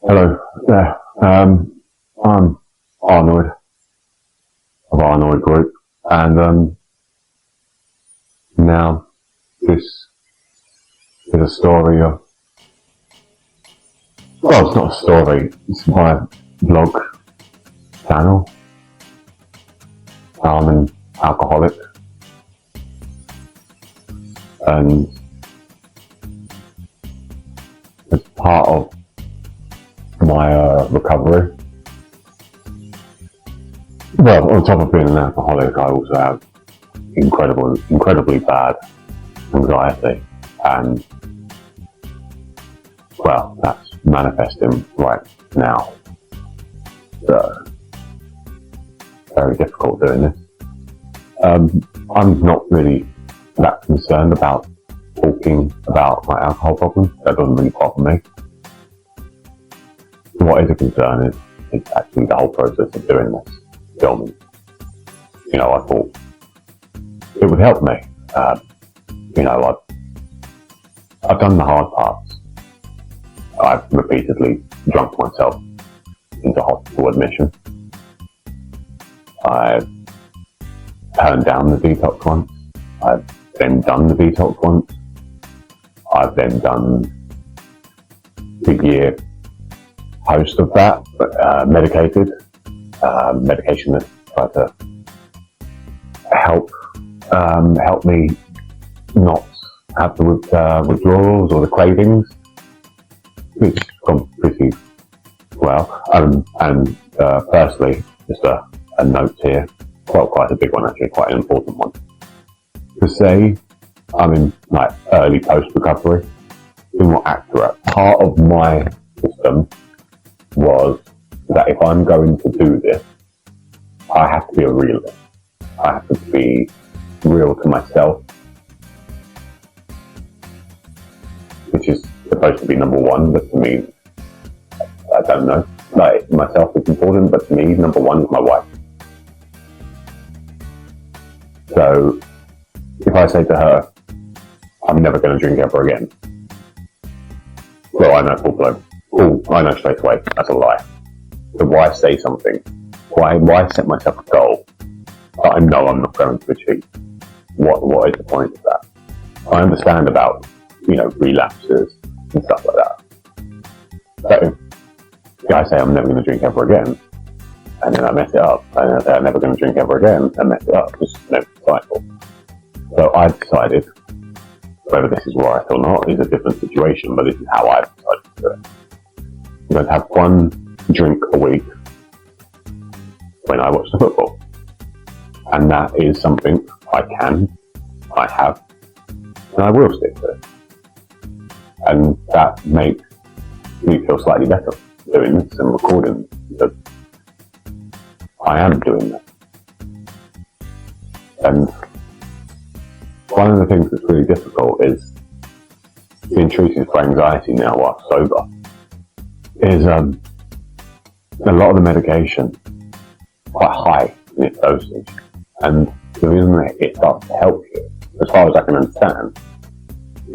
Hello there. I'm RNoid of RNoid Group, and now this is a story of. Well, it's not a story. It's my blog channel. I'm an alcoholic, and as part of my recovery. Well, on top of being an alcoholic, I also have incredibly bad anxiety, and well, that's manifesting right now. So, very difficult doing this. I'm not really that concerned about talking about my alcohol problems. That doesn't really bother me. What is a concern is actually the whole process of doing this, filming. I thought it would help me. I've done the hard parts. I've repeatedly drunk myself into hospital admission. I've turned down the detox once. I've then done the detox once. I've then done the year post of that, medication that tried to help me not have the withdrawals or the cravings, which has gone pretty well. And firstly, just a note here, quite a big one actually, quite an important one. To say I'm in early post recovery is more accurate. Part of my system was that if I'm going to do this, I have to be a realist. I have to be real to myself, which is supposed to be number one, but to me, I don't know. Myself is important, but to me, number one is my wife. So, if I say to her, I'm never going to drink ever again, well, I know straight away that's a lie. So why say something? Why set myself a goal that I know I'm not going to achieve? What is the point of that? I understand about, relapses and stuff like that. But if I say I'm never going to drink ever again, and then I mess it up, and I say I'm never going to drink ever again, and mess it up, just never cycle. So I decided, whether this is right or not is a different situation, but this is how I've decided to do it. I'm going to have one drink a week when I watch the football. And that is something I have, and I will stick to it. And that makes me feel slightly better doing this and recording because I am doing this. And one of the things that's really difficult is being treated for anxiety now while sober is a lot of the medication quite high in its dosage, and the reason that it starts to help you, as far as I can understand,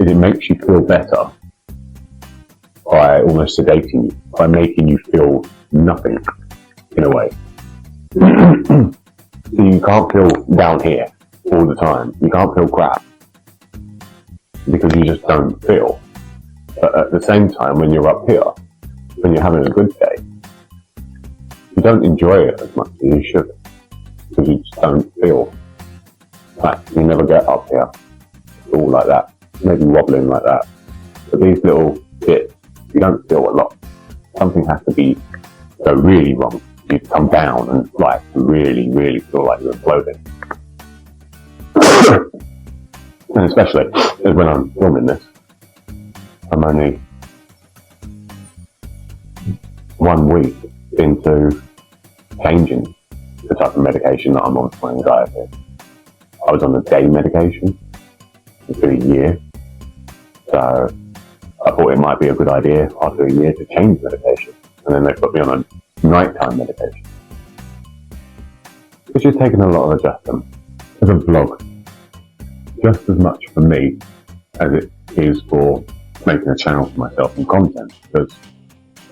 is it makes you feel better by almost sedating you, by making you feel nothing in a way. So you can't feel down here all the time. You can't feel crap because you just don't feel. But at the same time, when you're up here, when you're having a good day, you don't enjoy it as much as you should because you just don't feel. You never get up here all like that, maybe wobbling like that. But these little bits, you don't feel a lot. Something has to go really wrong. You come down and really feel like you're imploding. And especially when I'm filming this, I'm only 1 week into changing the type of medication that I'm on for anxiety. I was on the day medication for a year, so I thought it might be a good idea after a year to change medication, and then they put me on a nighttime medication, which has taken a lot of adjustment. As a vlog, just as much for me as it is for making a channel for myself and content, because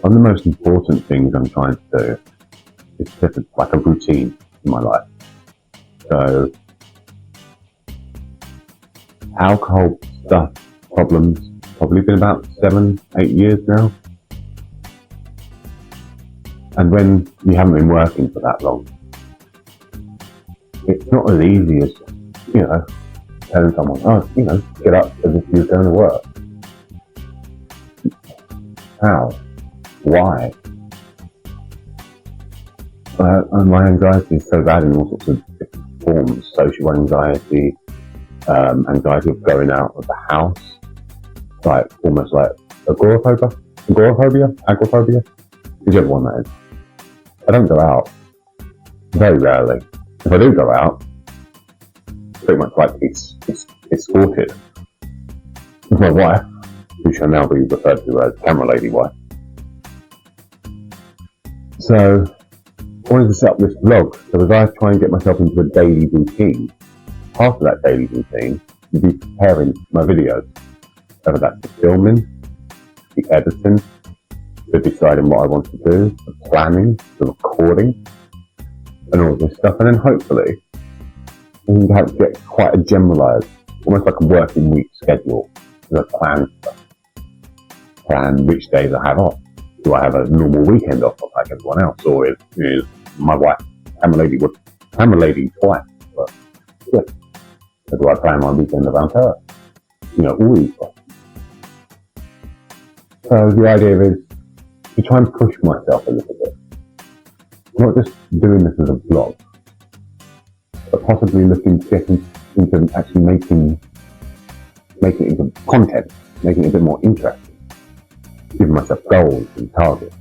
one of the most important things I'm trying to do is set like a routine in my life. So, alcohol stuff problems probably been about 7-8 years now. And when you haven't been working for that long, it's not as easy as, telling someone, get up as if you're going to work. How? Why? And my anxiety is so bad in all sorts of different forms. Social anxiety, anxiety of going out of the house, like almost like agoraphobia, whichever one that is. I don't go out, very rarely. If I do go out, pretty much like it's escorted with my wife, who shall now be referred to as camera lady wife. So, I wanted to set up this vlog, so as I try and get myself into a daily routine, part of that daily routine would be preparing my videos, whether that's the filming, the editing, the deciding what I want to do, the planning, the recording, and all this stuff, and then hopefully we can have get quite a generalised, almost like a working week schedule, to plan stuff. Plan which days I have off. Do I have a normal weekend off like everyone else, or is my wife camera lady twice? But yeah, so do I plan my weekend around her? All these questions. So the idea is to try and push myself a little bit. Not just doing this as a vlog, but possibly looking to get into actually making it into content, making it a bit more interesting, giving myself goals and targets.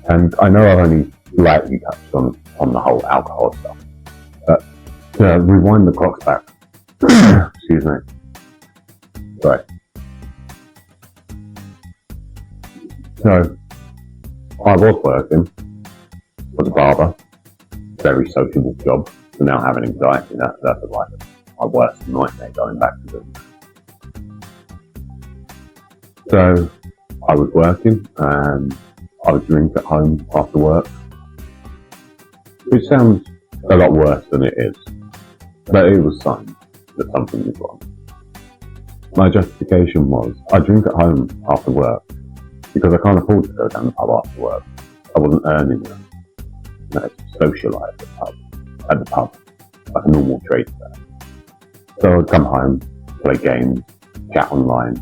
And I know I've only lightly touched on the whole alcohol stuff, but to rewind the clocks back, excuse me, sorry. So, I was working, was a barber, very sociable job, so now having anxiety, that's like my worst nightmare going back to it. So, I was working, and I would drink at home after work, which sounds a lot worse than it is, but it was signs that something was wrong. My justification was, I drink at home after work, because I can't afford to go down the pub after work. I wasn't earning enough. To socialise at the pub, like a normal trade fair. So I'd come home, play games, chat online,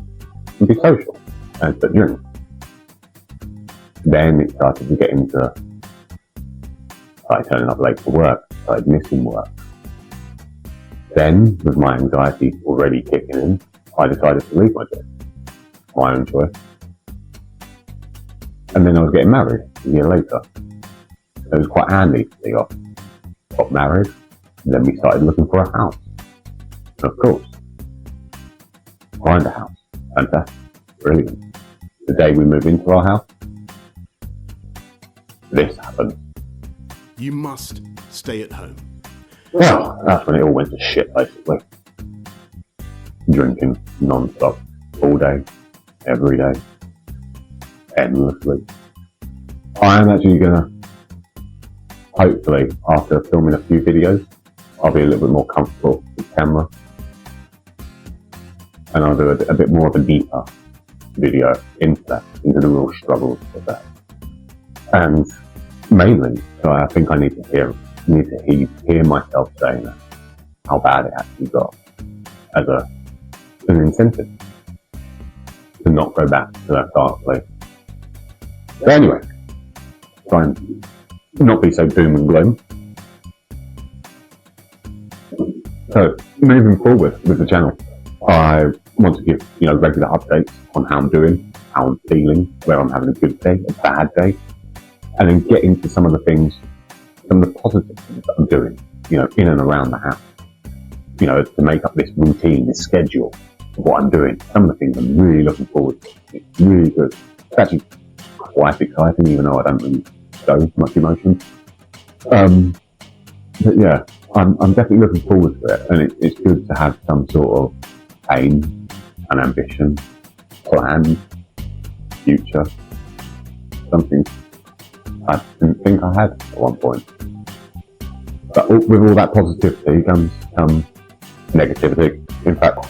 and be social, and start drinking. Then it started to get into, turning up late for work, started missing work. Then, with my anxiety already kicking in, I decided to leave my job. My own choice. And then I was getting married a year later. It was quite handy to be off. Got married, and then we started looking for a house. And of course, find a house. Fantastic. Brilliant. The day we moved into our house, this happened. You must stay at home. Well, that's when it all went to shit, basically. Drinking non-stop, all day, every day, endlessly. I am actually gonna, hopefully, after filming a few videos, I'll be a little bit more comfortable with camera. And I'll do a bit more of a deeper video into the real struggles of that. And mainly, so I think I need to hear myself saying that, how bad it actually got, as an incentive to not go back to that dark place. But anyway, try and not be so doom and gloom. So, moving forward with the channel, I want to give regular updates on how I'm doing, how I'm feeling, where I'm having a good day, a bad day, and then get into some of the positive things that I'm doing, in and around the house, to make up this routine, this schedule of what I'm doing. Some of the things I'm really looking forward to. It's really good. It's actually quite exciting, even though I don't really show much emotion. But yeah, I'm definitely looking forward to it, and it's good to have some sort of aim and ambition, plan, future. Something I didn't think I had at one point. But with all that positivity comes negativity. In fact,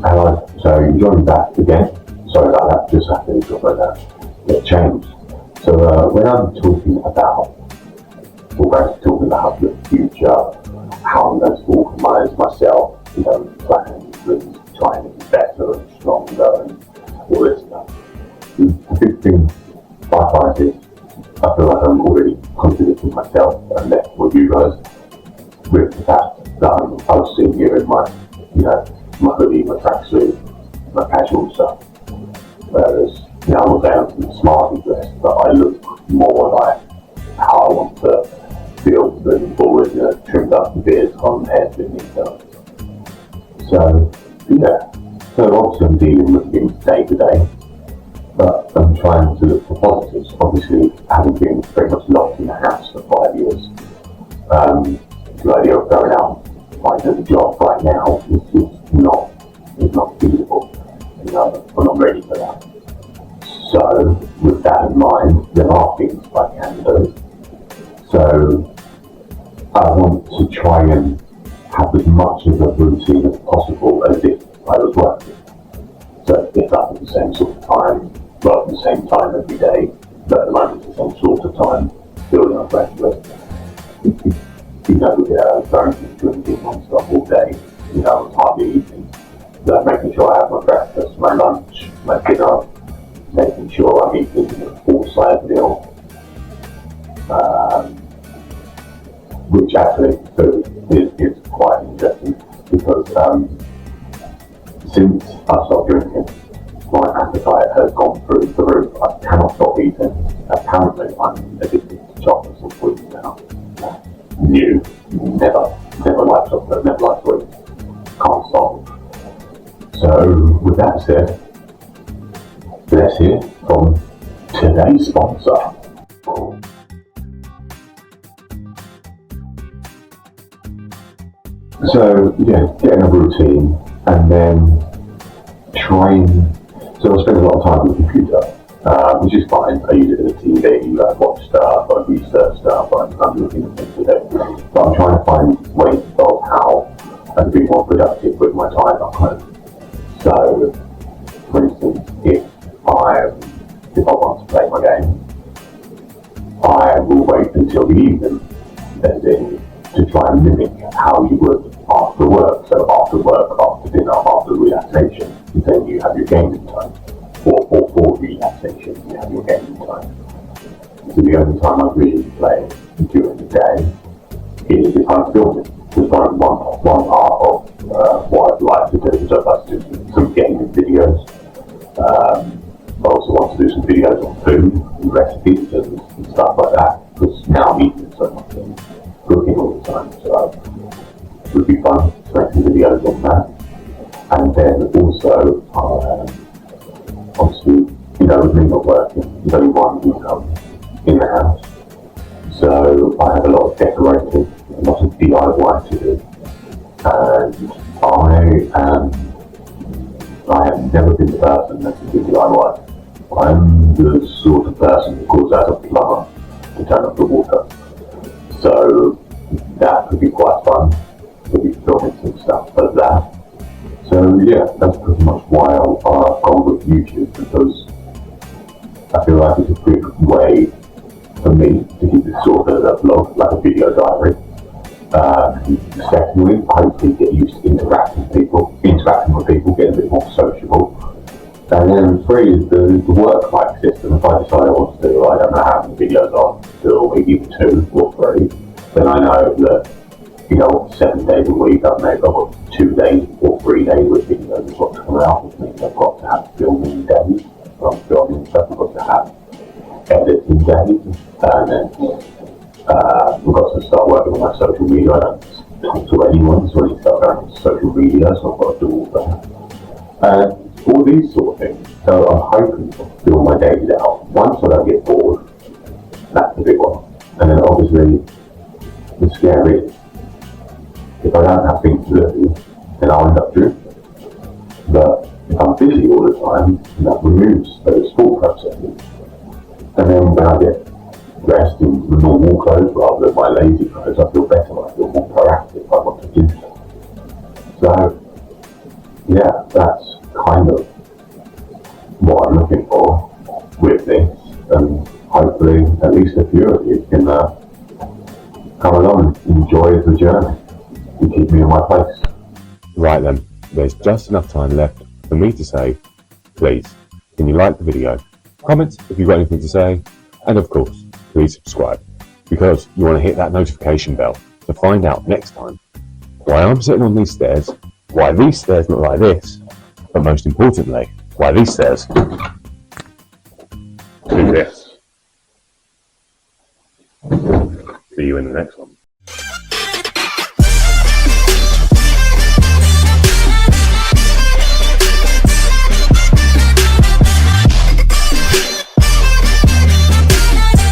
hello, so you joined back again. Sorry about that, just happened to talk about that. It changed. So when I'm talking about, we're going to talk about the future, how I'm going to organise myself, plans and trying to be better and stronger and all this stuff. The big thing I find is, I feel like I'm already contradicting myself and left with you guys with the fact that I was sitting here in my, my hoodie, my tracksuit, my casual stuff. Whereas, I was down smartly dressed, but I look more like how I want to feel moving forward, trimmed up the beard on head and stuff. So, so obviously I'm dealing with things day to day, but I'm trying to look for positives. Obviously, having been pretty much locked in the house for 5 years, the idea of going out and finding a job right now is not feasible. I'm not ready for that. So, with that in mind, there are things I can do. So, I want to try and have as much of a routine as possible as if I was working. So, if that was the same sort of time, well, the same time every day, but at the moment it's the same sort of time, building up graduate. Going to drinking non-stop all day, hardly eating. Making sure I have my breakfast, my lunch, my dinner, making sure I'm eating a full-size meal, which actually food is quite interesting because since I stopped drinking, my appetite has gone through the roof. I cannot stop eating. Apparently, I'm addicted to chocolates and sweets now. Never liked chocolate, never liked sweets. Can't stop. So, with that said, let's hear from today's sponsor. So, getting a routine and then so I spend a lot of time on the computer, which is fine. I use it as a TV, I watch stuff, I research stuff, I'm looking at things today. But I'm trying to find ways of how I can be more productive with my time at home. So, for instance, if I want to play my game, I will wait until the evening, as in to try and mimic how you would after work. So after work, after dinner, after relaxation, then you have your gaming time. Or for relaxation, you have your gaming time. So the only time I really play during the day is if I'm filming. Because one part of what I'd like to do is I'd like to do some gaming videos. I also want to do some videos on food and recipes and stuff like that. Because now I'm eating so much and cooking all the time. So it would be fun to make some videos on that. And then also, obviously, with me not working, there's only one income in the house. So I have a lot of decorating, a lot of DIY to do. And I have never been the person that can do DIY. I'm the sort of person who goes out of plumber to turn up the water. So that could be quite fun. We'll be filming some stuff like that. So that's pretty much why I've gone with YouTube, because I feel like it's a good way for me to keep it sort of a vlog, like a video diary. Secondly, hopefully get used to interacting with people, get a bit more sociable. And then three is the work-life system. If I decide I want to do, I don't know how many videos I'll do a week, either 2 or 3, then I know that 7 days a week, I've maybe got 2 days or 3 days with videos that's got to come out, which means I've got to have filming days. When I'm filming stuff, I've got to have editing days, and then I've got to start working on my social media. I don't talk to anyone, so I need to start going to social media, so I've got to do all that. All these sort of things. So I'm hoping to fill my days out. Once I don't get bored, that's the big one. And then obviously, the scary is, if I don't have things to do, then I'll end up drinking. But If I'm busy all the time, that removes those thought processes. And then when I get dressed in the normal clothes rather than my lazy clothes, I feel better, I feel more proactive, I want to do stuff. So, yeah, that's kind of what I'm looking for with this, and hopefully at least a few of you can come along and enjoy the journey and keep me in my place. Right then, there's just enough time left for me to say, please, can you like the video, comment if you've got anything to say, and of course, please subscribe, because you want to hit that notification bell to find out next time why I'm sitting on these stairs, why these stairs look like this, but most importantly, why these stairs do this. See you in the next one.